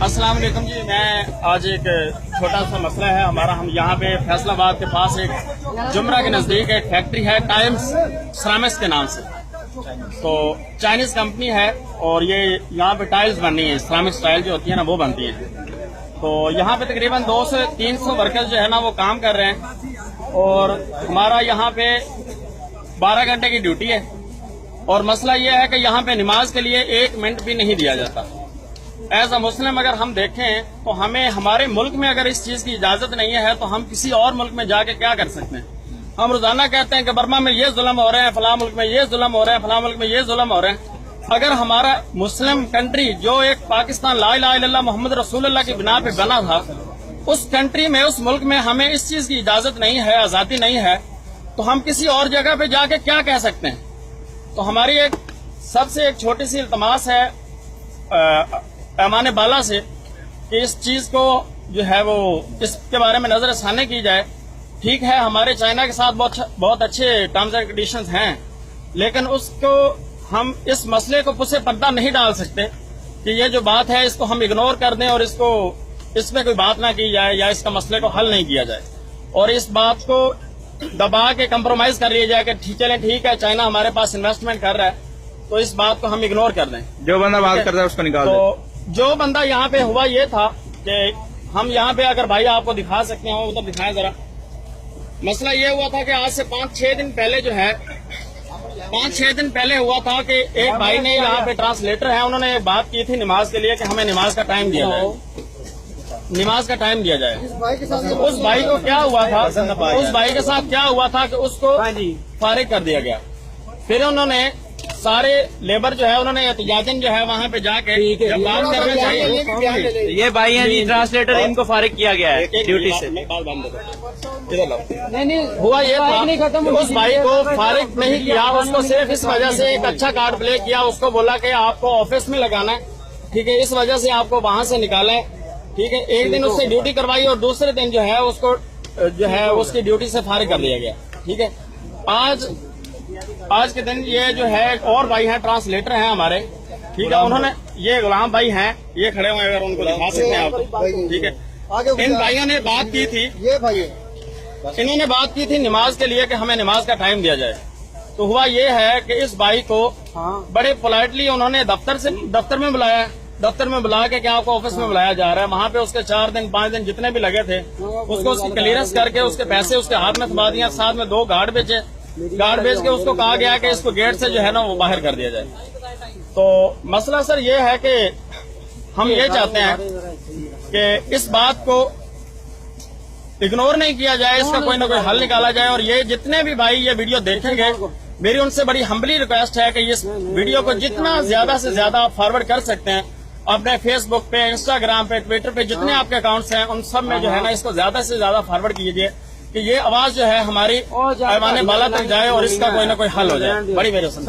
अस्सलाम वालेकुम जी। मैं आज एक छोटा सा मसला है हमारा। हम यहाँ पे फैसलाबाद के पास एक जुमरा के नज़दीक एक फैक्ट्री है टाइम्स सरामिक्स के नाम से। तो चाइनीज कंपनी है और ये यहाँ पे टाइल्स बननी है, सरामिक्स टाइल जो होती है ना वो बनती है। तो यहाँ पे तकरीबन 200 से 300 वर्कर्स जो है ना वो काम कर रहे हैं और हमारा यहाँ पे 12 घंटे की ड्यूटी है। और मसला ये है कि यहाँ पे नमाज के लिए 1 मिनट भी नहीं दिया जाता। एज अ मुस्लिम अगर हम देखें तो हमें हमारे मुल्क में अगर इस चीज की इजाजत नहीं है तो हम किसी और मुल्क में जाके क्या कर सकते हैं। हम रोजाना कहते हैं कि बर्मा में ये जुल्म हो रहे हैं, फलां मुल्क में ये जुल्म हो रहे हैं, फलां मुल्क में ये जुल्म हो रहे हैं। अगर हमारा मुस्लिम कंट्री जो एक पाकिस्तान ला इलाहा इल्लल्लाह मोहम्मद रसूलुल्लाह की बिना पे बना था, उस कंट्री में उस मुल्क में हमें इस चीज की इजाजत नहीं है, आजादी नहीं है, तो हम किसी और जगह पे जाके क्या कह सकते हैं। तो हमारी एक सबसे एक छोटी सी इल्तमास है पैमाने बाला से कि इस चीज को जो है वो इसके बारे में नजरसानी की जाए। ठीक है, हमारे चाइना के साथ बहुत अच्छे टर्म्स एंड कंडीशंस हैं, लेकिन उसको हम इस मसले को पुसे पर्दा नहीं डाल सकते कि ये जो बात है इसको हम इग्नोर कर दें और इसमें कोई बात ना की जाए या इसका मसले को हल नहीं किया जाए और इस बात को दबा के कंप्रोमाइज कर लिया जाए कि चले ठीक है चाइना हमारे पास इन्वेस्टमेंट कर रहा है तो इस बात को हम इग्नोर कर दें। जो बंदा बात करता है उसको निकाल दें। तो जो बंदा यहाँ पे हुआ ये था कि हम यहाँ पे अगर भाई आपको दिखा सकते हो उधर दिखाएं जरा। मसला ये हुआ था कि आज से 5-6 दिन पहले जो है 5-6 दिन पहले हुआ था कि एक भाई ने यहाँ पे ट्रांसलेटर है, उन्होंने एक बात की थी नमाज के लिए कि हमें नमाज का टाइम दिया जाए, नमाज का टाइम दिया जाए। उस भाई को क्या हुआ था, उस भाई के साथ क्या हुआ था कि उसको फारिग कर दिया गया। फिर उन्होंने सारे लेबर जो है उन्होंने एहतिजाजन जो है वहाँ पे जाके जब बात करना चाहिए। ये भाई हैं जी ट्रांसलेटर, इनको फारिग किया गया है ड्यूटी से। नहीं हुआ ये था उस भाई को फारिग नहीं किया, उसको सिर्फ इस वजह से एक अच्छा कार्ड प्ले किया, उसको बोला कि आपको ऑफिस में लगाना है, ठीक है, इस वजह से आपको वहाँ से निकाला है, ठीक है। एक दिन उससे ड्यूटी करवाई और दूसरे दिन जो है उसको जो है उसकी ड्यूटी से फारिग कर दिया गया, ठीक है। आज के दिन ये जो है एक और भाई हैं ट्रांसलेटर हैं हमारे, ठीक है, उन्होंने ये गुलाम भाई हैं, ये खड़े हुए अगर उनको दिखा सकते हैं आप, ठीक है। इन भाइयों ने बात की थी, ये भाई इन्होंने बात की थी नमाज के लिए कि हमें नमाज का टाइम दिया जाए। तो हुआ ये है कि इस भाई को बड़े पोलाइटली उन्होंने दफ्तर में बुलाया, दफ्तर में बुला के क्या आपको ऑफिस में बुलाया जा रहा है। वहाँ पे उसके 4 दिन 5 दिन जितने भी लगे थे उसको उसकी क्लियरेंस करके उसके पैसे उसके हाथ में थमा दिया, साथ में 2 गार्ड बेचे, गार्ड बेच के उसको कहा गया कि इसको गेट से जो है ना वो बाहर कर दिया जाए। तो मसला सर ये है कि हम ये चाहते हैं कि इस बात को इग्नोर नहीं किया जाए, इसका कोई ना कोई हल निकाला जाए। और ये जितने भी भाई ये वीडियो देखेंगे, मेरी उनसे बड़ी हम्बली रिक्वेस्ट है कि इस वीडियो को जितना ज्यादा से ज्यादा फॉरवर्ड कर सकते हैं अपने फेसबुक पे, इंस्टाग्राम पे, ट्विटर पे, जितने आपके अकाउंट्स हैं उन सब में जो है ना इसको ज्यादा से ज्यादा फॉरवर्ड कीजिए कि ये आवाज जो है हमारी पैमाने बाला तक जाए और इसका कोई ना कोई हल हो जाए। बड़ी मेहरबानी।